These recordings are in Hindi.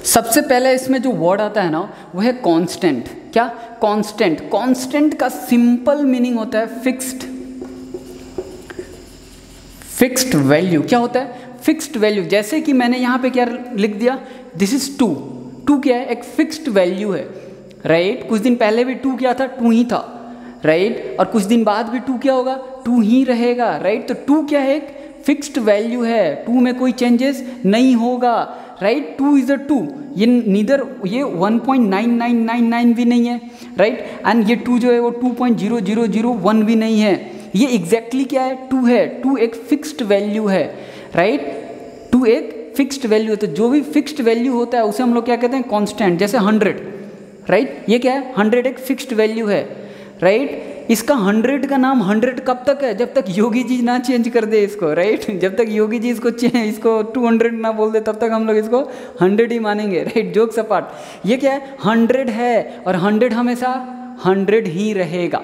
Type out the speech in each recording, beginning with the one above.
सबसे पहले इसमें जो वर्ड आता है ना वो है कांस्टेंट। क्या? कांस्टेंट। कांस्टेंट का सिंपल मीनिंग होता है फिक्स्ड। फिक्स्ड वैल्यू क्या होता है? Fixed value. जैसे कि मैंने यहाँ पे क्या लिख दिया, दिस इज 2। 2 क्या है? एक फिक्स्ड वैल्यू है, राइट। कुछ दिन पहले भी 2 क्या था? 2 ही था, राइट। और कुछ दिन बाद भी 2 क्या होगा? 2 ही रहेगा, राइट। तो 2 क्या है? एक फिक्स्ड वैल्यू है, 2 में कोई चेंजेस नहीं होगा, राइट। 2 इज अ 2, ये नीदर ये 1.9999 भी नहीं है, राइट। एंड ये 2 जो है वो 2.0001 भी नहीं है, ये एग्जैक्टली क्या है? 2 है। 2 एक फिक्स्ड वैल्यू है, राइट। 2 एक फिक्स्ड वैल्यू है। तो जो भी फिक्स्ड वैल्यू होता है उसे हम लोग क्या कहते हैं? कांस्टेंट। जैसे 100, राइट, ये क्या है? 100 एक फिक्स्ड वैल्यू है, राइट। इसका 100 का नाम 100 कब तक है? जब तक योगी जी ना चेंज कर दे इसको, राइट। जब तक योगी जी इसको 200 ना बोल दे तब तक हम लोग इसको 100 ही मानेंगे, राइट। जोक्स अपार्ट, ये क्या है? 100 है और 100 हमेशा 100 ही रहेगा।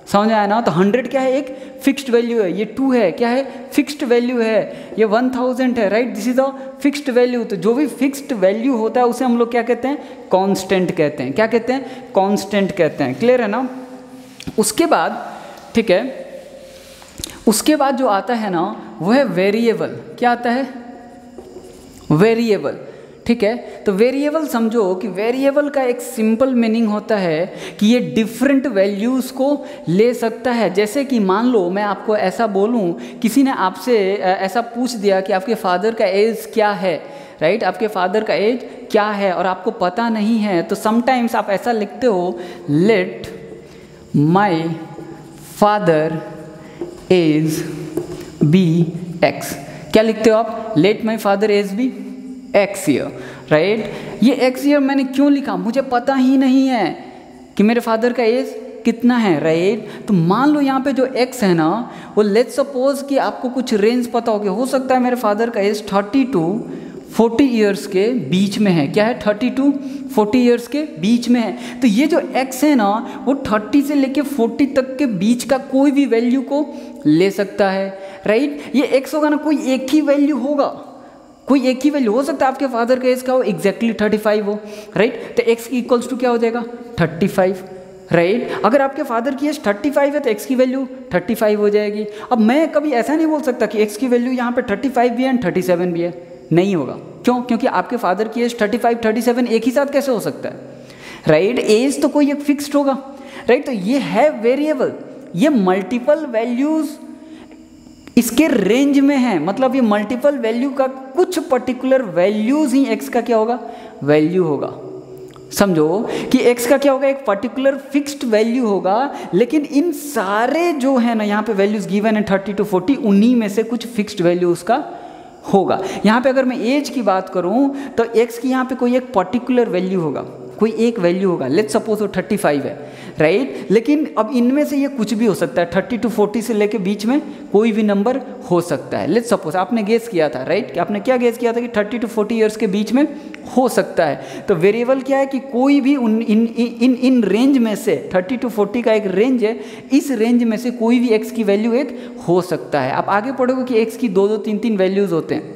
समझ आया ना? तो 100 क्या है? एक फिक्स्ड वैल्यू है। ये 2 है, क्या है? फिक्स्ड वैल्यू है। ये 1000 है, right. This is a fixed value. तो जो भी फिक्स्ड वैल्यू होता है उसे हम लोग क्या कहते हैं? कांस्टेंट कहते हैं। क्या कहते हैं? कांस्टेंट कहते हैं। क्लियर है ना? उसके बाद, ठीक है, उसके बाद जो आता है ना वो है वेरिएबल। क्या आता है? वेरिएबल, ठीक है। तो वेरिएबल समझो कि वेरिएबल का एक सिंपल मीनिंग होता है कि ये डिफरेंट वैल्यूज़ को ले सकता है। जैसे कि मान लो मैं आपको ऐसा बोलूँ, किसी ने आपसे ऐसा पूछ दिया कि आपके फादर का एज क्या है, राइट। आपके फादर का एज क्या है और आपको पता नहीं है, तो समटाइम्स आप ऐसा लिखते हो, let my father age be X. क्या लिखते हो आप? Let my father age be X year, right. ये एक्स ईयर मैंने क्यों लिखा? मुझे पता ही नहीं है कि मेरे फादर का एज कितना है, राइट। तो मान लो यहाँ पे जो एक्स है ना वो लेट्स सपोज कि आपको कुछ रेंज पता होगी, हो सकता है मेरे फादर का एज 30 to 40 ईयर्स के बीच में है। क्या है? 30 to 40 ईयर्स के बीच में है। तो ये जो एक्स है ना वो 30 से लेके 40 तक के बीच का कोई भी वैल्यू को ले सकता है, राइट। ये एक्स होगा ना, कोई एक ही वैल्यू होगा, कोई एक ही वैल्यू हो सकता है। आपके फादर का एज का हो एग्जैक्टली 35 हो, राइट। तो एक्स की इक्वल्स टू क्या हो जाएगा? 35, राइट। अगर आपके फादर की एज 35 है तो एक्स की वैल्यू 35 हो जाएगी। अब मैं कभी ऐसा नहीं बोल सकता कि एक्स की वैल्यू यहाँ पे 35 भी है एंड 37 भी है, नहीं होगा। क्यों? क्योंकि आपके फादर की एज 35 37 एक ही साथ कैसे हो सकता है, राइट। एज तो कोई एक फिक्स्ड होगा, राइट। तो ये है वेरिएबल, ये मल्टीपल वैल्यूज इसके रेंज में है, मतलब ये मल्टीपल वैल्यू का कुछ पर्टिकुलर वैल्यूज ही एक्स का क्या होगा? वैल्यू होगा। समझो कि एक्स का क्या होगा? एक पर्टिकुलर फिक्स्ड वैल्यू होगा, लेकिन इन सारे जो है ना यहाँ पे वैल्यूज गिवन है 30 to 40, उन्हीं में से कुछ फिक्स्ड वैल्यू उसका होगा। यहाँ पे अगर मैं एज की बात करूँ तो एक्स की यहाँ पे कोई एक पर्टिकुलर वैल्यू होगा, कोई एक वैल्यू होगा। लेट्स सपोज वो 35 है, राइट। लेकिन अब इनमें से ये कुछ भी हो सकता है, 30 to 40 से लेके बीच में कोई भी नंबर हो सकता है। लेट्स सपोज आपने गेस किया था, राइट। आपने क्या गेस किया था कि 30 to 40 ईयर्स के बीच में हो सकता है। तो वेरिएबल क्या है कि कोई भी इन रेंज में से 30 to 40 का एक रेंज है, इस रेंज में से कोई भी एक्स की वैल्यू एक हो सकता है। आप आगे पढ़ोगे कि एक्स की 2 3 3 वैल्यूज होते हैं,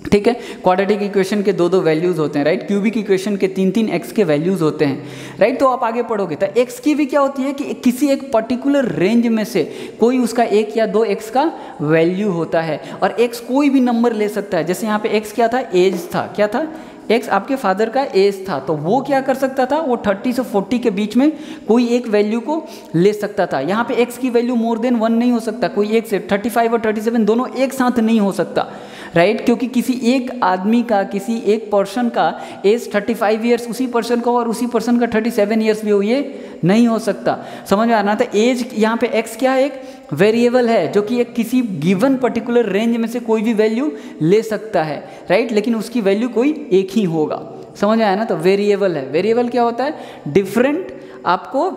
ठीक है। क्वाड्रेटिक इक्वेशन के 2 वैल्यूज होते हैं, राइट। क्यूबिक इक्वेशन के 3 एक्स के वैल्यूज होते हैं, राइट। तो आप आगे पढ़ोगे तो एक्स की भी क्या होती है कि किसी एक पर्टिकुलर रेंज में से कोई उसका 1 या 2 एक्स का वैल्यू होता है, और एक्स कोई भी नंबर ले सकता है। जैसे यहाँ पे एक्स क्या था? एज था। क्या था? एक्स आपके फादर का एज था, तो वो क्या कर सकता था? वो 30 से 40 के बीच में कोई एक वैल्यू को ले सकता था। यहाँ पे एक्स की वैल्यू मोर देन 1 नहीं हो सकता, कोई एक से 35 और 37 दोनों एक साथ नहीं हो सकता, राइट। क्योंकि किसी एक आदमी का, किसी एक पर्सन का एज 35 ईयर्स उसी पर्सन का और उसी पर्सन का 37 ईयर्स भी हो, ये नहीं हो सकता। समझ में आना था? एज यहाँ पे एक्स क्या है? एक वेरिएबल है जो कि एक किसी गिवन पर्टिकुलर रेंज में से कोई भी वैल्यू ले सकता है, राइट। लेकिन उसकी वैल्यू कोई एक ही होगा। समझ में आया ना? तो वेरिएबल है। वेरिएबल क्या होता है? डिफरेंट आपको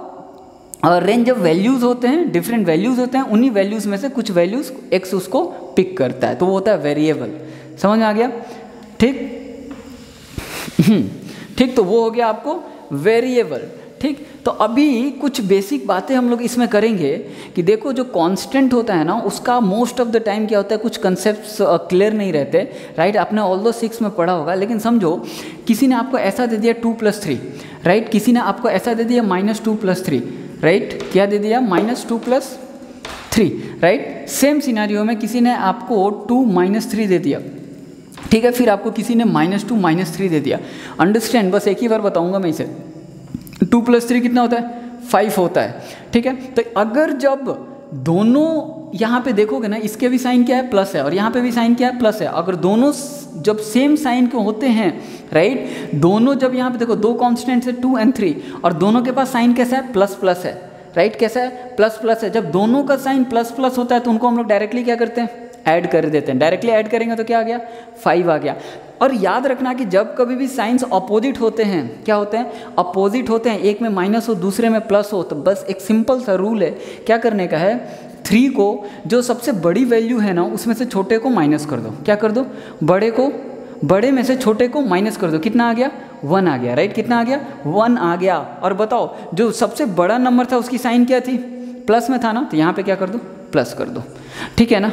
रेंज ऑफ वैल्यूज़ होते हैं, डिफरेंट वैल्यूज़ होते हैं, उन्हीं वैल्यूज़ में से कुछ वैल्यूज़ एक्स उसको पिक करता है, तो वो होता है वेरिएबल। समझ में आ गया? ठीक ठीक। तो वो हो गया आपको वेरिएबल, ठीक। तो अभी कुछ बेसिक बातें हम लोग इसमें करेंगे कि देखो जो कांस्टेंट होता है ना उसका मोस्ट ऑफ द टाइम क्या होता है, कुछ कंसेप्ट्स क्लियर नहीं रहते, राइट। आपने ऑल दो 6 में पढ़ा होगा, लेकिन समझो किसी ने आपको ऐसा दे दिया 2 + 3, राइट। किसी ने आपको ऐसा दे दिया -2 + 3, राइट। क्या दे दिया? -2 + 3, राइट। सेम सिनेरियो में किसी ने आपको 2 - 3 दे दिया, ठीक है। फिर आपको किसी ने -2 - 3 दे दिया। अंडरस्टैंड, बस एक ही बार बताऊंगा मैं इसे। 2 + 3 कितना होता है? 5 होता है, ठीक है। तो अगर जब दोनों यहाँ पे देखोगे ना, इसके भी साइन क्या है? प्लस है, और यहाँ पे भी साइन क्या है? प्लस है। अगर दोनों जब सेम साइन के होते हैं, राइट, दोनों जब यहाँ पे देखो 2 कॉन्स्टेंट्स है 2 और 3, और दोनों के पास साइन कैसा है? प्लस है, राइट। कैसा है? प्लस है। जब दोनों का साइन प्लस होता है तो उनको हम लोग डायरेक्टली क्या करते हैं? ऐड कर देते हैं। डायरेक्टली ऐड करेंगे तो क्या आ गया? 5 आ गया। और याद रखना कि जब कभी भी साइंस अपोजिट होते हैं, क्या होते हैं? अपोजिट होते हैं, एक में माइनस हो दूसरे में प्लस हो, तो बस एक सिंपल सा रूल है, क्या करने का है? 3 को जो सबसे बड़ी वैल्यू है ना उसमें से छोटे को माइनस कर दो। क्या कर दो? बड़े में से छोटे को माइनस कर दो। कितना आ गया? 1 आ गया, राइट। कितना आ गया? 1 आ गया। और बताओ जो सबसे बड़ा नंबर था उसकी साइन क्या थी? प्लस में था ना, तो यहाँ पे क्या कर दो? प्लस कर दो, ठीक है ना।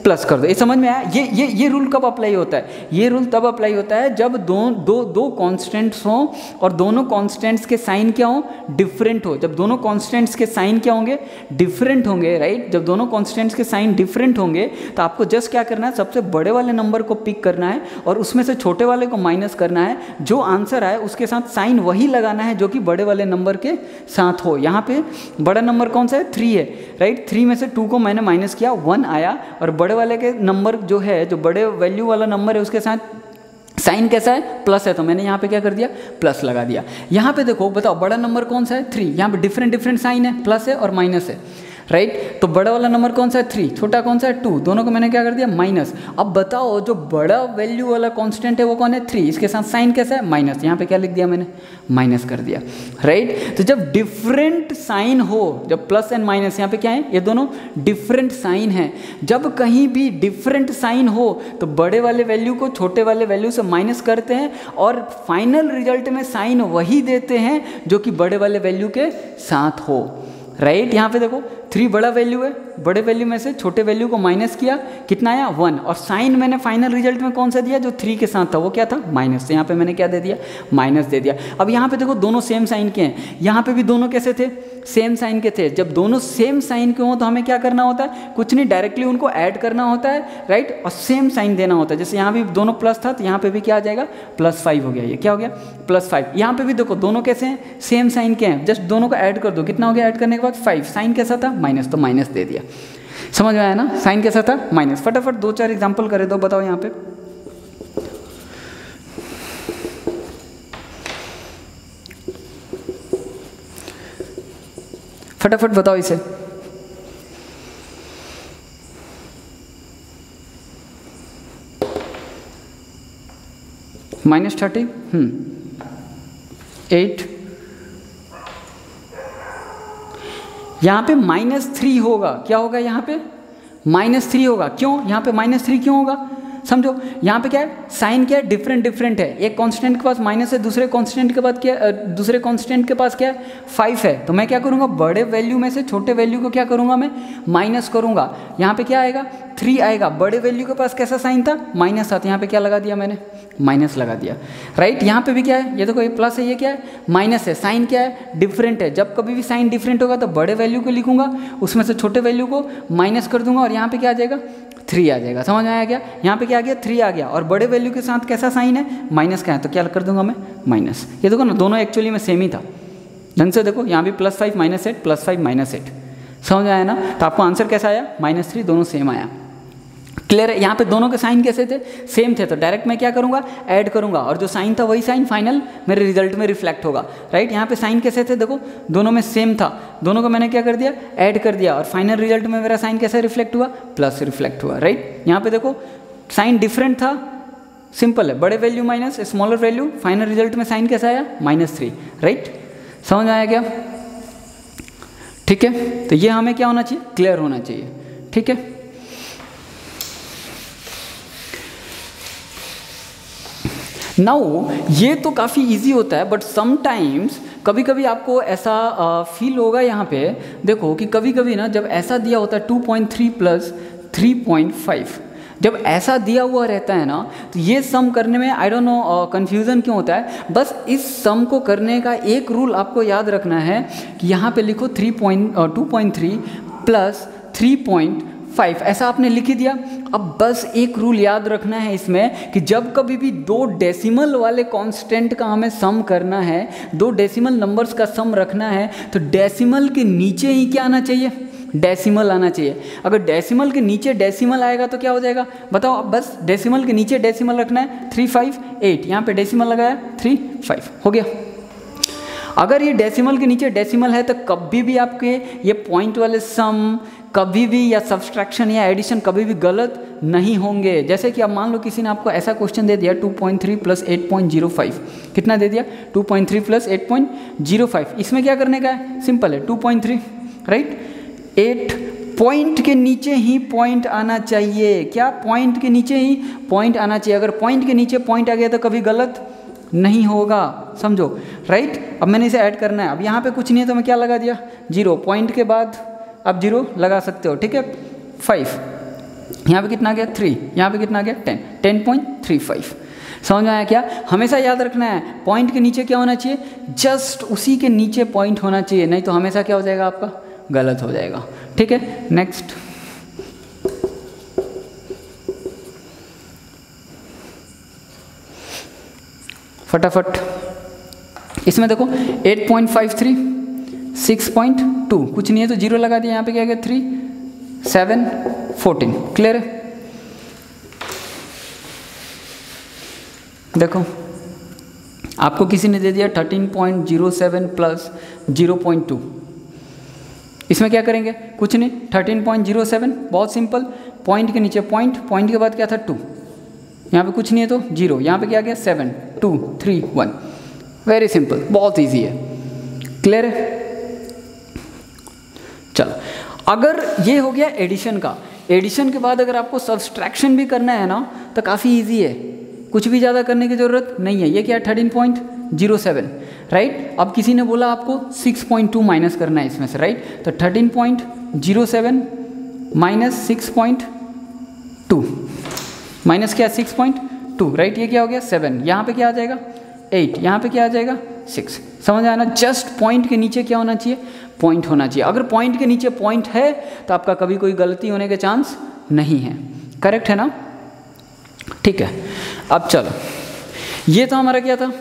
प्लस कर दो। ये समझ में आया? ये रूल कब अप्लाई होता है? ये रूल तब अप्लाई होता है जब दो कॉन्स्टेंट्स हों और दोनों कॉन्स्टेंट्स के साइन क्या हों? डिफरेंट हो। जब दोनों कॉन्स्टेंट्स के साइन क्या होंगे? डिफरेंट होंगे, राइट। जब दोनों कॉन्स्टेंट्स के साइन डिफरेंट होंगे तो आपको जस्ट क्या करना है? सबसे बड़े वाले नंबर को पिक करना है और उसमें से छोटे वाले को माइनस करना है। जो आंसर आए उसके साथ साइन वही लगाना है जो कि बड़े वाले नंबर के साथ हो। यहाँ पे बड़ा नंबर कौन सा है? 3 है, राइट। 3 में से 2 को मैंने माइनस किया, 1 आया। और बड़े वाले के नंबर जो है, जो बड़े वैल्यू वाला नंबर है उसके साथ साइन कैसा है? प्लस है, तो मैंने यहाँ पे क्या कर दिया? प्लस लगा दिया। यहाँ पे देखो, बताओ बड़ा नंबर कौन सा है? 3। यहाँ पे डिफरेंट साइन है, प्लस है और माइनस है, राइट। तो बड़ा वाला नंबर कौन सा है? 3। छोटा कौन सा है? 2। दोनों को मैंने क्या कर दिया? माइनस। अब बताओ जो बड़ा वैल्यू वाला कांस्टेंट है वो कौन है? 3। इसके साथ साइन कैसा है? माइनस। यहाँ पे क्या लिख दिया मैंने? माइनस कर दिया, राइट। तो जब डिफरेंट साइन हो, जब प्लस एंड माइनस, यहाँ पे क्या है? ये दोनों डिफरेंट साइन है। जब कहीं भी डिफरेंट साइन हो तो बड़े वाले वैल्यू को छोटे वाले वैल्यू से माइनस करते हैं और फाइनल रिजल्ट में साइन वही देते हैं जो कि बड़े वाले वैल्यू के साथ हो, राइट। यहाँ पे देखो 3 बड़ा वैल्यू है, बड़े वैल्यू में से छोटे वैल्यू को माइनस किया, कितना आया? 1। और साइन मैंने फाइनल रिजल्ट में कौन सा दिया? जो 3 के साथ था वो क्या था? माइनस। तो यहाँ पे मैंने क्या दे दिया? माइनस दे दिया। अब यहाँ पे देखो दोनों सेम साइन के हैं, यहाँ पे भी दोनों कैसे थे? सेम साइन के थे। जब दोनों सेम साइन के हों तो हमें क्या करना होता है? कुछ नहीं, डायरेक्टली उनको ऐड करना होता है, राइट। और सेम साइन देना होता है। जैसे यहाँ भी दोनों प्लस था तो यहाँ पे भी क्या आ जाएगा? +5 हो गया। ये क्या हो गया? +5। यहाँ पे भी देखो दोनों कैसे हैं? सेम साइन के हैं। जस्ट दोनों को ऐड कर दो। कितना हो गया ऐड करने के बाद? 5। साइन कैसा था? माइनस, तो माइनस दे दिया। समझ में आया ना? साइन कैसा था? माइनस। फटाफट 2-4 एग्जांपल करे दो, बताओ यहाँ पे। फटाफट बताओ इसे। -30, 8। यहाँ पे -3 होगा। क्या होगा? यहाँ पे -3 होगा। क्यों? यहाँ पे -3 क्यों होगा? समझो, यहाँ पे क्या है? साइन क्या है? डिफरेंट है। एक कांस्टेंट के पास माइनस है, दूसरे कांस्टेंट के बाद क्या? दूसरे कांस्टेंट के पास क्या है? 5 है। तो मैं क्या करूँगा? बड़े वैल्यू में से छोटे वैल्यू को क्या करूँगा? मैं माइनस करूँगा। यहाँ पे क्या आएगा? 3 आएगा। बड़े वैल्यू के पास कैसा साइन था? माइनस था, तो यहाँ पे क्या लगा दिया मैंने? माइनस लगा दिया, राइट। यहाँ पे भी क्या है? ये देखो, ये प्लस है, ये क्या है? माइनस है। साइन क्या है? डिफरेंट है। जब कभी भी साइन डिफरेंट होगा तो बड़े वैल्यू को लिखूंगा, उसमें से छोटे वैल्यू को माइनस कर दूंगा और यहाँ पे क्या आ जाएगा? 3 आ जाएगा। समझ में आया क्या? यहाँ पे क्या आ गया? 3 आ गया। और बड़े वैल्यू के साथ कैसा साइन है? माइनस का है, तो क्या कर दूंगा मैं? माइनस। ये देखो ना, दोनों एक्चुअली में सेम ही था। ढंग से देखो, यहाँ भी +5 -8, +5 -8। समझ में आया ना? तो आपको आंसर कैसा आया? -3। दोनों सेम आया। क्लियर है? यहाँ पे दोनों के साइन कैसे थे? सेम थे। तो डायरेक्ट मैं क्या करूँगा? ऐड करूँगा और जो साइन था वही साइन फाइनल मेरे रिजल्ट में रिफ्लेक्ट होगा, राइट। यहाँ पे साइन कैसे थे? देखो दोनों में सेम था, दोनों को मैंने क्या कर दिया? ऐड कर दिया और फाइनल रिजल्ट में मेरा साइन कैसे रिफ्लेक्ट हुआ? प्लस रिफ्लेक्ट हुआ, राइट। यहाँ पे देखो साइन डिफरेंट था, सिंपल है। बड़े value minus smaller value, final result में साइन कैसा आया? -3, राइट। समझ आया क्या? ठीक है, तो ये हमें क्या होना चाहिए? क्लियर होना चाहिए, ठीक है। नाउ ये तो काफ़ी इजी होता है, बट समटाइम्स कभी कभी आपको ऐसा फील होगा यहाँ पे, देखो कि कभी कभी ना जब ऐसा दिया होता है 2.3 प्लस 3.5, जब ऐसा दिया हुआ रहता है ना तो ये सम करने में आई डोंट नो कन्फ्यूज़न क्यों होता है। बस इस सम को करने का एक रूल आपको याद रखना है कि यहाँ पे लिखो 2.3 प्लस 3.5, ऐसा आपने लिख ही दिया। अब बस एक रूल याद रखना है इसमें कि जब कभी भी दो डेसिमल वाले कांस्टेंट का हमें सम करना है, दो डेसिमल नंबर्स का सम रखना है, तो डेसिमल के नीचे ही क्या आना चाहिए, डेसिमल आना चाहिए। अगर डेसिमल के नीचे डेसिमल आएगा तो क्या हो जाएगा बताओ। अब बस डेसिमल के नीचे डेसिमल रखना है, 3 5 8, यहाँ पे डेसिमल लगाया 3 5 हो गया। अगर ये डेसिमल के नीचे डेसिमल है तो कभी भी आपके ये पॉइंट वाले सम कभी भी या सब्सट्रैक्शन या एडिशन कभी भी गलत नहीं होंगे। जैसे कि अब मान लो किसी ने आपको ऐसा क्वेश्चन दे दिया 2.3 प्लस 8.05, कितना दे दिया 2.3 प्लस 8.05, इसमें क्या करने का है, सिंपल है 2.3 राइट, 8 पॉइंट के नीचे ही पॉइंट आना चाहिए। क्या पॉइंट के नीचे ही पॉइंट आना चाहिए। अगर पॉइंट के नीचे पॉइंट आ गया तो कभी गलत नहीं होगा, समझो राइट। अब मैंने इसे ऐड करना है, अब यहाँ पे कुछ नहीं है तो मैं क्या लगा दिया 0, पॉइंट के बाद आप 0 लगा सकते हो, ठीक है। 5, यहाँ पे कितना आ गया 3, यहाँ पे कितना आ गया 10, 10.35। समझ में आया क्या। हमेशा याद रखना है पॉइंट के नीचे क्या होना चाहिए, जस्ट उसी के नीचे पॉइंट होना चाहिए, नहीं तो हमेशा क्या हो जाएगा आपका, गलत हो जाएगा, ठीक है। नेक्स्ट फटाफट इसमें देखो 8.53 6.2, कुछ नहीं है तो 0 लगा दिया, यहाँ पे क्या गया 3 7 14, क्लियर है। देखो आपको किसी ने दे दिया 13.07 प्लस 0.2, इसमें क्या करेंगे, कुछ नहीं 13.07, बहुत सिंपल, पॉइंट के नीचे पॉइंट, पॉइंट के बाद क्या था 2, यहाँ पे कुछ नहीं है तो 0, यहाँ पे क्या गया 7 2 3 1, वेरी सिंपल, बहुत इजी है, क्लियर है। चलो अगर ये हो गया एडिशन का, एडिशन के बाद अगर आपको सब्सट्रैक्शन भी करना है ना तो काफ़ी इजी है, कुछ भी ज़्यादा करने की ज़रूरत नहीं है। ये क्या है 13.07 राइट। अब किसी ने बोला आपको 6.2 माइनस करना है इसमें से राइट, तो 13.07 माइनस 6.2 माइनस क्या 6.2 राइट, ये क्या हो गया 7, यहाँ पे क्या आ जाएगा 8, यहाँ पे क्या आ जाएगा 6। समझ आया ना, जस्ट पॉइंट के नीचे क्या होना चाहिए, पॉइंट होना चाहिए। अगर पॉइंट के नीचे पॉइंट है तो आपका कभी कोई गलती होने के चांस नहीं है, करेक्ट है ना, ठीक है। अब चलो ये तो हमारा क्या था,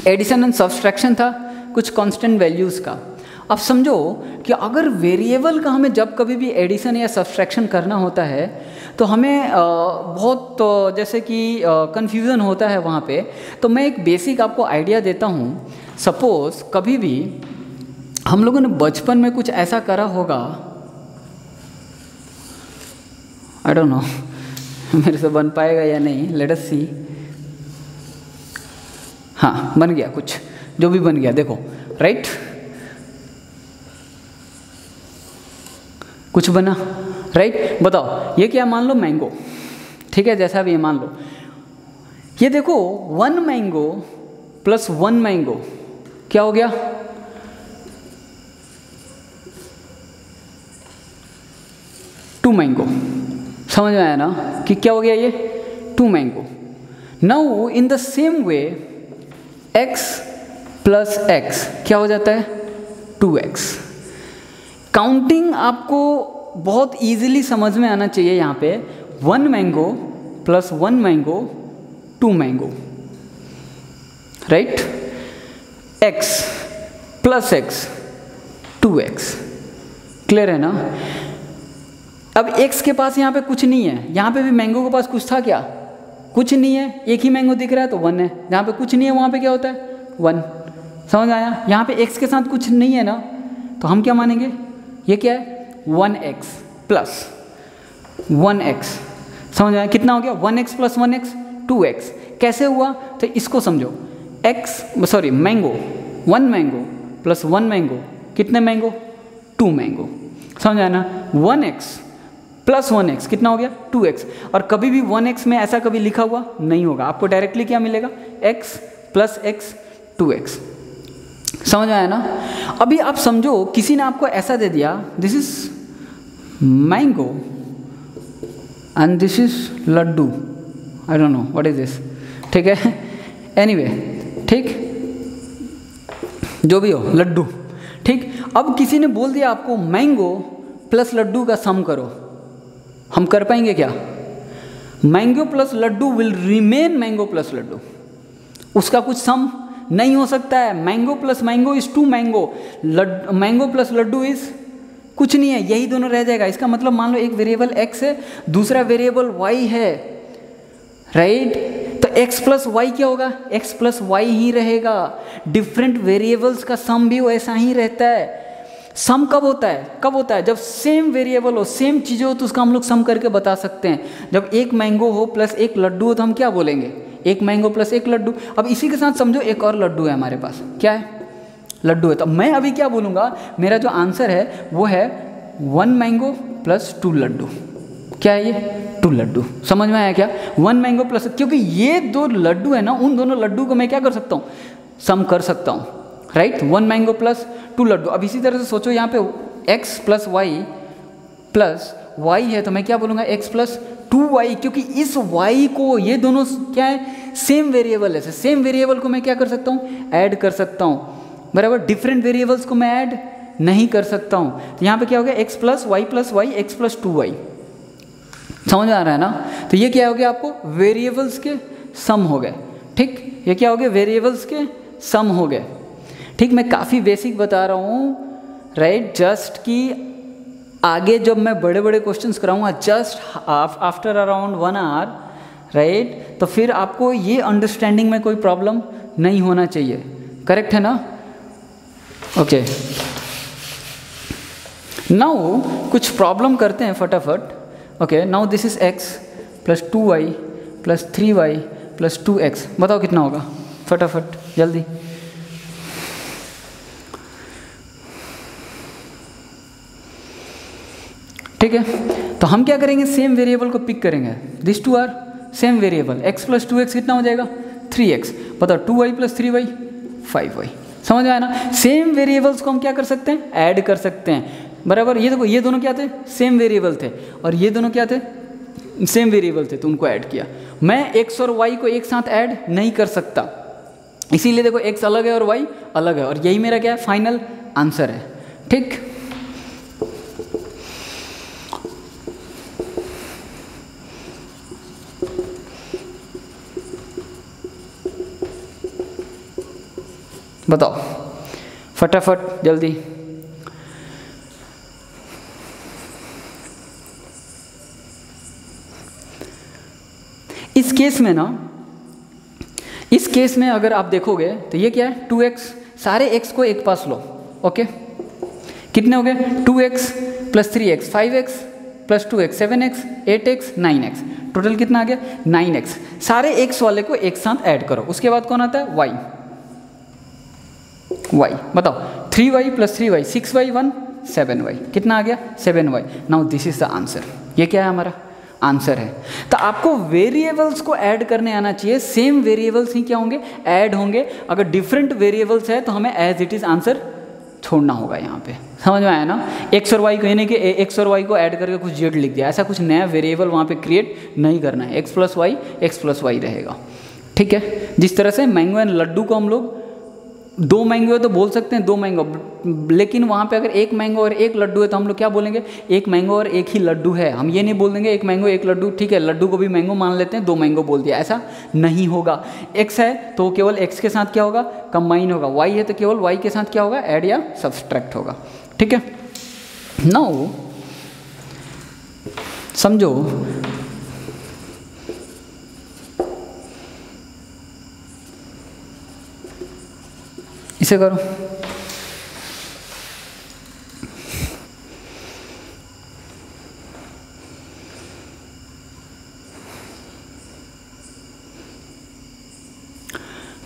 एडिशन एंड सब्सट्रैक्शन था, कुछ कांस्टेंट वैल्यूज़ का। अब समझो कि अगर वेरिएबल का हमें जब कभी भी एडिशन या सब्सट्रैक्शन करना होता है तो हमें बहुत जैसे कि कन्फ्यूज़न होता है वहाँ पे। तो मैं एक बेसिक आपको आइडिया देता हूँ। सपोज़ कभी भी हम लोगों ने बचपन में कुछ ऐसा करा होगा, आई डोंट नो मेरे से बन पाएगा या नहीं, लेट अस सी। हाँ बन गया, कुछ जो भी बन गया देखो राइट, कुछ बना राइट। बताओ ये क्या, मान लो मैंगो, ठीक है, जैसा भी ये मान लो। ये देखो 1 मैंगो प्लस 1 मैंगो क्या हो गया, टू मैंगो। समझ में आया ना कि क्या हो गया, ये 2 mango. Now in the same way x plus x क्या हो जाता है 2x। काउंटिंग आपको बहुत इजीली समझ में आना चाहिए। यहाँ पे 1 mango plus 1 mango 2 mango right, x plus x 2x, clear है ना। अब x के पास यहाँ पे कुछ नहीं है, यहाँ पे भी मैंगो के पास कुछ था क्या, कुछ नहीं है, एक ही मैंगो दिख रहा है तो 1 है, जहाँ पे कुछ नहीं है वहाँ पे क्या होता है 1। समझ आया, यहाँ पे x के साथ कुछ नहीं है ना तो हम क्या मानेंगे, ये क्या है 1x प्लस 1x। समझ आया, कितना हो गया 1x प्लस 1x 2x। कैसे हुआ तो इसको समझो, मैंगो 1 मैंगो प्लस 1 मैंगो कितने मैंगो 2 मैंगो। समझ आया ना, 1x प्लस 1x कितना हो गया 2x। और कभी भी 1x में ऐसा कभी लिखा हुआ नहीं होगा, आपको डायरेक्टली क्या मिलेगा x प्लस x 2x। समझ में आया ना? अभी आप समझो किसी ने आपको ऐसा दे दिया, this is mango and this is laddu, I don't know what is this, ठीक है, एनीवे, ठीक, जो भी हो, लड्डू, ठीक। अब किसी ने बोल दिया आपको मैंगो प्लस लड्डू का सम करो, हम कर पाएंगे क्या? Mango plus laddu will remain mango plus laddu, उसका कुछ सम नहीं हो सकता है। Mango plus mango is 2 mango, mango plus laddu is कुछ नहीं है, यही दोनों रह जाएगा। इसका मतलब मान लो एक वेरिएबल x है, दूसरा वेरिएबल y है, राइट? तो x प्लस वाई क्या होगा? x प्लस वाई ही रहेगा। डिफरेंट वेरिएबल्स का सम भी वैसा ही रहता है। सम कब होता है? कब होता है? जब सेम वेरिएबल हो, सेम चीज़ें हो, तो उसका हम लोग सम करके बता सकते हैं। जब एक मैंगो हो प्लस एक लड्डू हो तो हम क्या बोलेंगे? एक मैंगो प्लस एक लड्डू। अब इसी के साथ समझो एक और लड्डू है हमारे पास, क्या है? लड्डू है। तो मैं अभी क्या बोलूँगा, मेरा जो आंसर है वो है 1 मैंगो प्लस 2 लड्डू। क्या है ये? 2 लड्डू। समझ में आया क्या? 1 मैंगो प्लस, क्योंकि ये 2 लड्डू है ना, उन दोनों लड्डू को मैं क्या कर सकता हूँ? सम कर सकता हूँ, राइट? 1 mango plus 2 Laddu. अब इसी तरह से सोचो, यहाँ पे x प्लस वाई है, तो मैं क्या बोलूँगा? x प्लस 2y, क्योंकि इस y को, ये दोनों क्या है? सेम वेरिएबल है। सेम वेरिएबल को मैं क्या कर सकता हूँ? ऐड कर सकता हूँ, बराबर। डिफरेंट वेरिएबल्स को मैं ऐड नहीं कर सकता हूँ। तो यहाँ पे क्या हो गया? x plus Y, x plus 2y। समझ में आ रहा है ना? तो ये क्या हो गया? आपको वेरिएबल्स के सम हो गए, ठीक? ये क्या हो गया? वेरिएबल्स के सम हो गए, ठीक। मैं काफ़ी बेसिक बता रहा हूँ, राइट? जस्ट कि आगे जब मैं बड़े बड़े क्वेश्चंस कराऊंगा just after around 1 hour, right, तो फिर आपको ये अंडरस्टैंडिंग में कोई प्रॉब्लम नहीं होना चाहिए। करेक्ट है ना? ओके, नाउ कुछ प्रॉब्लम करते हैं फटाफट। Okay, now this is x plus 2y plus 3y plus 2x। बताओ कितना होगा? फटाफट जल्दी। ठीक है, तो हम क्या करेंगे? सेम वेरिएबल को पिक करेंगे। This 2 are same variable. x plus 2x कितना हो जाएगा? 3x। बताओ 2y प्लस 3y 5y। समझ में आया ना? सेम वेरिएबल्स को हम क्या कर सकते हैं? ऐड कर सकते हैं, बराबर। ये देखो, ये दोनों क्या थे? सेम वेरिएबल थे, और ये दोनों क्या थे? सेम वेरिएबल थे, तो उनको ऐड किया। मैं x और y को एक साथ ऐड नहीं कर सकता, इसीलिए देखो x अलग है और y अलग है, और यही मेरा क्या है? फाइनल आंसर है, ठीक। बताओ फटाफट जल्दी। इस केस में ना, इस केस में अगर आप देखोगे तो ये क्या है? 2x, सारे x को एक पास लो। ओके, कितने हो गए? 2x plus 3x 5x plus 2x 7x 8x 9x। Total कितना आ गया? 9x। सारे x वाले को एक साथ ऐड करो। उसके बाद कौन आता है? y। बताओ 3y plus 3y 6y 1 7y। कितना आ गया? 7y। Now this is the answer. ये क्या है? हमारा आंसर है। तो आपको वेरिएबल्स को ऐड करने आना चाहिए। सेम वेरिएबल्स ही क्या होंगे? ऐड होंगे। अगर डिफरेंट वेरिएबल्स है तो हमें एज इट इज आंसर छोड़ना होगा। यहाँ पे समझ में आया ना? x और y को, यानी कि x और y को ऐड करके कुछ z लिख दिया, ऐसा कुछ नया वेरिएबल वहाँ पे क्रिएट नहीं करना है। x प्लस वाई रहेगा, ठीक है। जिस तरह से मैंगो एंड लड्डू को हम लोग 2 मैंगो है तो बोल सकते हैं 2 मैंगो, लेकिन वहाँ पे अगर 1 मैंगो और 1 लड्डू है तो हम लोग क्या बोलेंगे? 1 मैंगो और 1 ही लड्डू है। हम ये नहीं बोल देंगे 1 मैंगो 1 लड्डू, ठीक है, लड्डू को भी मैंगो मान लेते हैं, 2 मैंगो बोल दिया, ऐसा नहीं होगा। x है तो केवल x के साथ क्या होगा? कंबाइन होगा। y है तो केवल y के साथ क्या होगा? ऐड या सब्सट्रैक्ट होगा, ठीक है। नाउ समझो, इसे करो।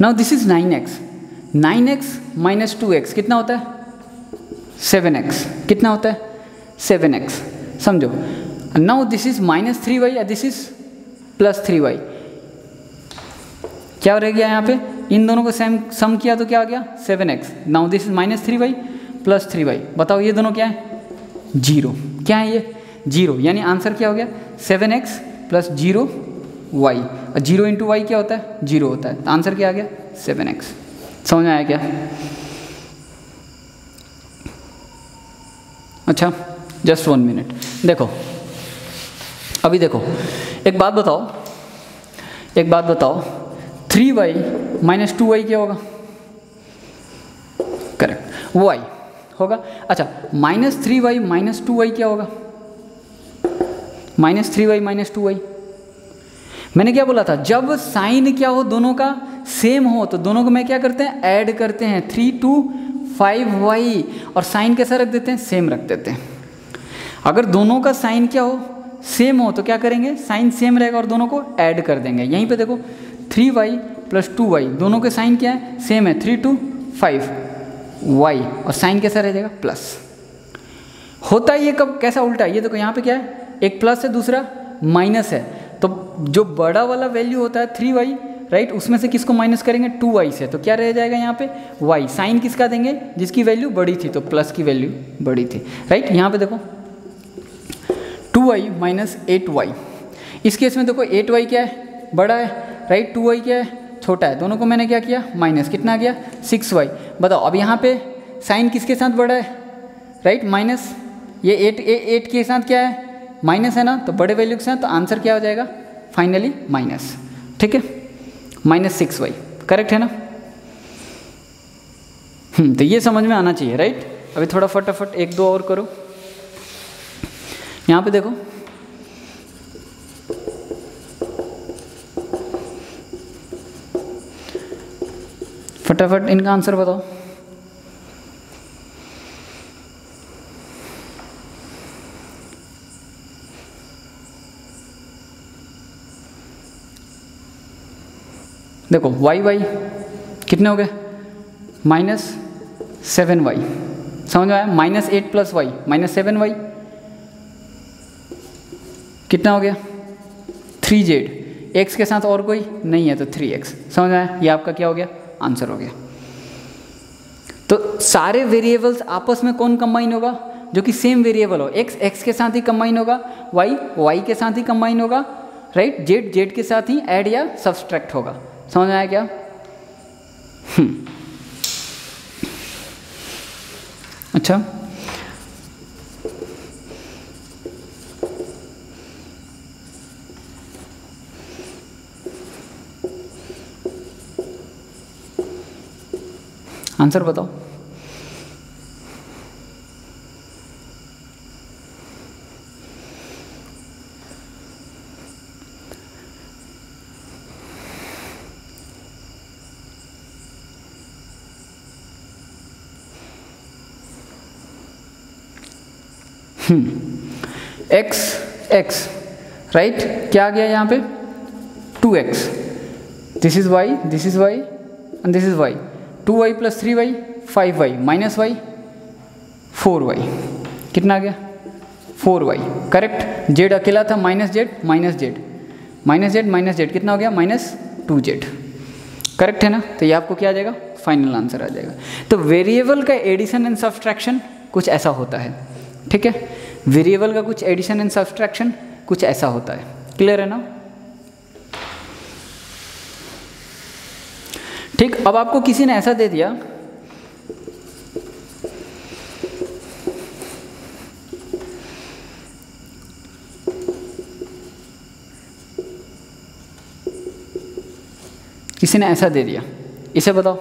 Now this is 9x। 9x minus 2x कितना होता है? 7x। कितना होता है? 7x। समझो। Now this is minus 3y, this is plus 3y। क्या रह गया यहाँ पे? इन दोनों को सम किया तो क्या आ गया 7x। Now this is -3y plus 3y। बताओ ये दोनों क्या है 0। क्या है ये 0, यानी आंसर क्या हो गया 7x प्लस 0y। और 0 इंटू वाई क्या होता है 0 होता है, तो आंसर क्या आ गया 7x। समझ में आया क्या? अच्छा जस्ट 1 मिनट। देखो अभी देखो एक बात बताओ 3y माइनस 2y क्या होगा? करेक्ट y होगा। अच्छा -3y माइनस 2y क्या होगा? -3y minus 2y। मैंने क्या बोला था, जब साइन क्या हो दोनों का सेम हो तो दोनों को मैं क्या करते हैं ऐड करते हैं 3 to 5y, और साइन कैसा रख देते हैं सेम रख देते हैं। अगर दोनों का साइन क्या हो सेम हो तो क्या करेंगे साइन सेम रहेगा और दोनों को ऐड कर देंगे। यहीं पे देखो 3y प्लस 2y दोनों के साइन क्या है सेम है 3 to 5y, और साइन कैसा रह जाएगा प्लस। होता है ये कब कैसा उल्टा, ये देखो यहाँ पे क्या है एक प्लस है दूसरा माइनस है, तो जो बड़ा वाला वैल्यू होता है 3y राइट, उसमें से किसको माइनस करेंगे 2y से, तो क्या रह जाएगा यहाँ पे y। साइन किसका देंगे जिसकी वैल्यू बड़ी थी, तो प्लस की वैल्यू बड़ी थी राइट। यहाँ पे देखो 2y माइनस 8y। इस केस में देखो 8y क्या है बड़ा है राइट, 2y क्या है छोटा है, दोनों को मैंने क्या किया माइनस, कितना आ गया 6y। बताओ अब यहाँ पे साइन किसके साथ बड़ा है राइट माइनस, ये 8 के साथ क्या है माइनस है ना, तो बड़े वैल्यू के साथ, तो आंसर क्या हो जाएगा फाइनली माइनस। ठीक है -6y करेक्ट है ना। तो ये समझ में आना चाहिए राइट। अभी थोड़ा फटाफट 1-2 और करो। यहाँ पे देखो फटाफट इनका आंसर बताओ। देखो y कितने हो गए -7y। समझ में आया, -8 प्लस y -7y कितना हो गया 3z। x के साथ और कोई नहीं है तो 3x। समझ में आया, ये आपका क्या हो गया आंसर हो गया। तो सारे वेरिएबल्स आपस में कौन कंबाइन होगा जो कि सेम वेरिएबल हो, x के साथ ही कंबाइन होगा, y के साथ ही कंबाइन होगा राइट, z के साथ ही ऐड या सब्सट्रैक्ट होगा। समझ में आया क्या? अच्छा आंसर बताओ। x राइट क्या आ गया यहाँ पे 2x, this is y, this is y and this is y। 2y plus 3y 5y minus y 4y कितना आ गया 4y करेक्ट। z अकेला था -z माइनस z कितना हो गया -2z करेक्ट है ना। तो ये आपको क्या आ जाएगा फाइनल आंसर आ जाएगा। तो वेरिएबल का एडिशन एंड सब्सट्रैक्शन कुछ ऐसा होता है। ठीक है, वेरिएबल का कुछ एडिशन एंड सब्सट्रैक्शन कुछ ऐसा होता है। क्लियर है ना। ठीक, अब आपको किसी ने ऐसा दे दिया इसे बताओ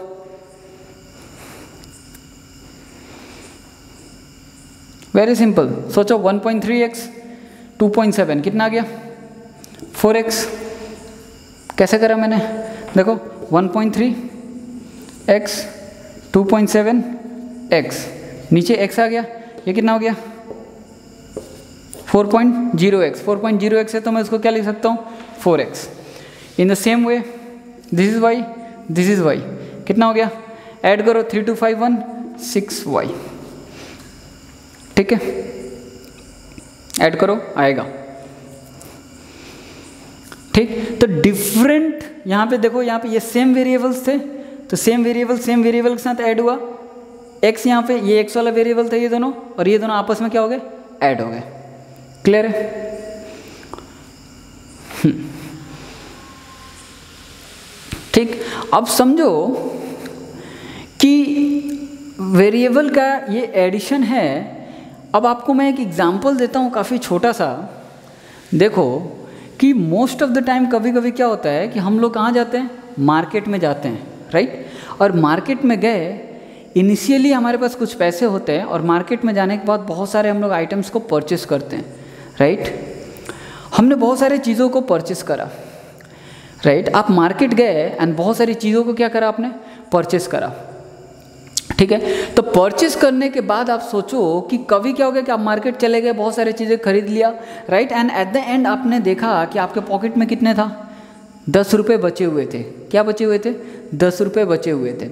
वेरी सिंपल, सोचो 1.3x 2.7 कितना आ गया 4x। कैसे करा मैंने, देखो 1.3x 2.7x नीचे x आ गया, ये कितना हो गया 4.0x। 4.0x है तो मैं इसको क्या लिख सकता हूँ 4x। In the same way this is y, this is y कितना हो गया, ऐड करो 3 to 5 1 6y। ठीक है, ऐड करो आएगा। ठीक, तो डिफरेंट यहाँ पे देखो, यहाँ पे ये सेम वेरिएबल्स थे, तो सेम वेरिएबल के साथ ऐड हुआ। x यहाँ पे ये x वाला वेरिएबल था ये दोनों, और ये दोनों आपस में क्या हो गए, ऐड हो गए। क्लियर है? ठीक, अब समझो कि वेरिएबल का ये एडिशन है। अब आपको मैं एक एग्जांपल देता हूँ काफ़ी छोटा सा। देखो कि मोस्ट ऑफ द टाइम कभी कभी क्या होता है कि हम लोग कहाँ जाते हैं, मार्केट में जाते हैं, राइट। और मार्केट में गए, इनिशियली हमारे पास कुछ पैसे होते हैं, और मार्केट में जाने के बाद बहुत सारे हम लोग आइटम्स को परचेस करते हैं, राइट। हमने बहुत सारी चीज़ों को परचेस करा, राइट। आप मार्केट गए एंड बहुत सारी चीज़ों को क्या करा, आपने परचेस करा, ठीक है। तो परचेस करने के बाद आप सोचो कि कभी क्या हो गया कि आप मार्केट चले गए, बहुत सारी चीज़ें खरीद लिया, right. And at the end आपने देखा कि आपके पॉकेट में कितने था, 10 रुपये बचे हुए थे। क्या बचे हुए थे, 10 रुपये बचे हुए थे,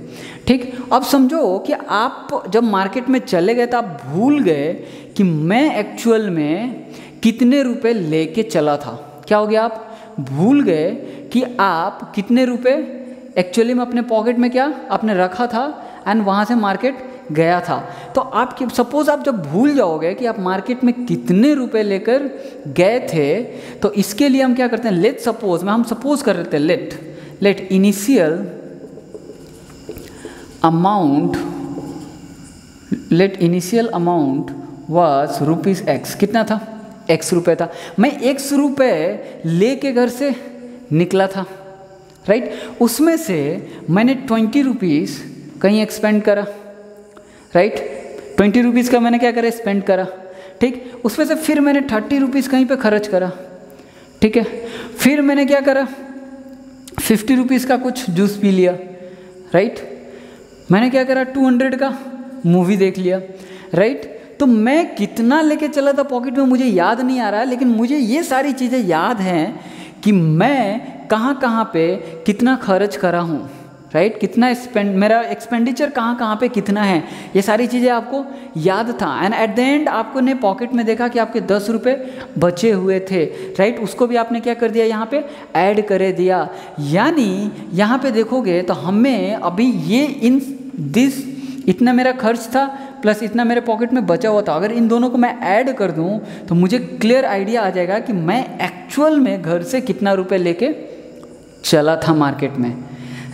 ठीक। अब समझो कि आप जब मार्केट में चले गए तो आप भूल गए कि मैं एक्चुअल में कितने रुपए लेके चला था। क्या हो गया, आप भूल गए कि आप कितने रुपए एक्चुअली में अपने पॉकेट में क्या आपने रखा था एंड वहाँ से मार्केट गया था। तो आप सपोज आप जब भूल जाओगे कि आप मार्केट में कितने रुपए लेकर गए थे, तो इसके लिए हम क्या करते हैं, लेट सपोज में हम सपोज कर लेते हैं, let initial amount was ₹X। कितना था, X रुपये था। मैं X रुपये लेके घर से निकला था, राइट। उसमें से मैंने 20 रुपीज़ कहीं एक्सपेंड करा, राइट। 20 रुपीज़ का मैंने क्या करा, स्पेंड करा, ठीक। उसमें से फिर मैंने 30 रुपीज़ कहीं पे खर्च करा, ठीक है। फिर मैंने क्या करा, 50 रुपीज़ का कुछ जूस पी लिया, राइट। मैंने क्या करा, 200 का मूवी देख लिया, राइट। तो मैं कितना लेके चला था पॉकेट में मुझे याद नहीं आ रहा है, लेकिन मुझे ये सारी चीज़ें याद हैं कि मैं कहाँ कहाँ पे कितना खर्च करा हूँ, राइट। कितना मेरा एक्सपेंडिचर कहाँ कहाँ पे कितना है, ये सारी चीज़ें आपको याद था। एंड एट द एंड आपको ने पॉकेट में देखा कि आपके 10 रुपये बचे हुए थे, राइट। उसको भी आपने क्या कर दिया, यहाँ पे ऐड कर दिया। यानी यहाँ पे देखोगे तो हमें अभी ये इतना मेरा खर्च था प्लस इतना मेरे पॉकेट में बचा हुआ था, अगर इन दोनों को मैं ऐड कर दूं तो मुझे क्लियर आइडिया आ जाएगा कि मैं एक्चुअल में घर से कितना रुपए लेके चला था मार्केट में,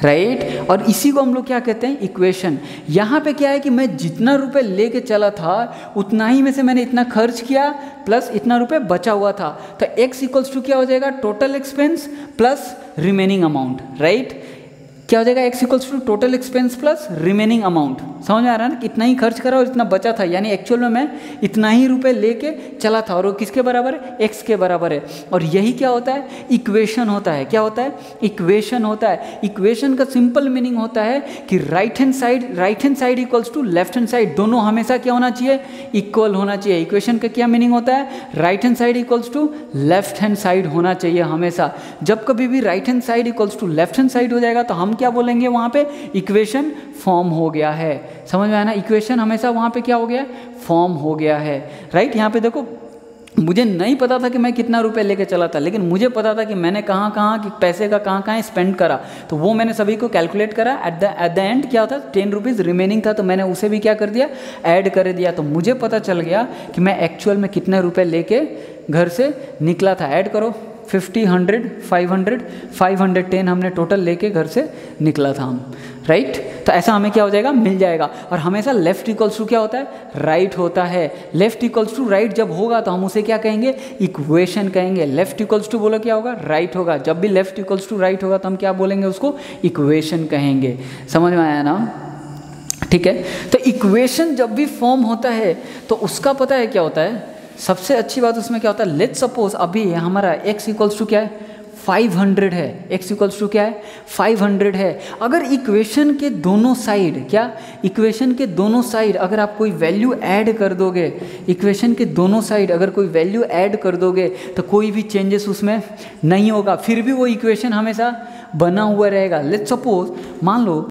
राइट। और इसी को हम लोग क्या कहते हैं, इक्वेशन। यहाँ पे क्या है कि मैं जितना रुपए लेके चला था उतना ही में से मैंने इतना खर्च किया प्लस इतना रुपए बचा हुआ था। तो x इक्वल्स टू क्या हो जाएगा, total expense plus remaining amount, right. क्या हो जाएगा, x equals to total expense plus remaining amount. समझ में आ रहा है ना, कितना ही खर्च करा और इतना बचा था, यानी एक्चुअल में मैं इतना ही रुपए लेके चला था, और वो किसके बराबर है, x के बराबर है। और यही क्या होता है, इक्वेशन होता है। क्या होता है, इक्वेशन होता है। इक्वेशन का सिंपल मीनिंग होता है कि right hand side equals to left hand side, दोनों हमेशा क्या होना चाहिए, इक्वल होना चाहिए। इक्वेशन का क्या मीनिंग होता है, right hand side equals to left hand side होना चाहिए हमेशा। जब कभी भी right hand side equals to left hand side हो जाएगा तो हम क्या बोलेंगे, वहाँ पे इक्वेशन फॉर्म हो गया है। समझ में आया ना, इक्वेशन हमेशा वहाँ पे क्या हो गया, फॉर्म हो गया है, राइट। यहाँ पे देखो मुझे नहीं पता था कि मैं कितना रुपए लेके चला था, लेकिन मुझे पता था कि मैंने कहाँ कहाँ कि पैसे का कहाँ कहाँ स्पेंड करा, तो वो मैंने सभी को कैलकुलेट करा। एट द एंड क्या था, 10 रुपीज़ रिमेनिंग था, तो मैंने उसे भी क्या कर दिया, ऐड कर दिया। तो मुझे पता चल गया कि मैं एक्चुअल में कितने रुपए लेके घर से निकला था। ऐड करो, 50, 100, 500, 510 हमने टोटल लेके घर से निकला था हम, राइट। तो ऐसा हमें क्या हो जाएगा, मिल जाएगा। और हमेशा लेफ्ट इक्वल्स टू क्या होता है, राइट होता है। लेफ्ट इक्वल्स टू राइट जब होगा तो हम उसे क्या कहेंगे, इक्वेशन कहेंगे। लेफ्ट इक्वल्स टू बोलो क्या होगा, राइट होगा। जब भी लेफ्ट इक्वल्स टू राइट होगा तो हम क्या बोलेंगे, उसको इक्वेशन कहेंगे। समझ में आया ना, ठीक है। तो इक्वेशन जब भी फॉर्म होता है तो उसका पता है क्या होता है, सबसे अच्छी बात उसमें क्या होता है, लेट्स सपोज अभी हमारा x इक्वल्स टू क्या है, 500 है। x इक्वल्स टू क्या है, 500 है। अगर इक्वेशन के दोनों साइड क्या, इक्वेशन के दोनों साइड अगर आप कोई वैल्यू ऐड कर दोगे, इक्वेशन के दोनों साइड अगर कोई वैल्यू ऐड कर दोगे तो कोई भी चेंजेस उसमें नहीं होगा, फिर भी वो इक्वेशन हमेशा बना हुआ रहेगा। लेट्स सपोज मान लो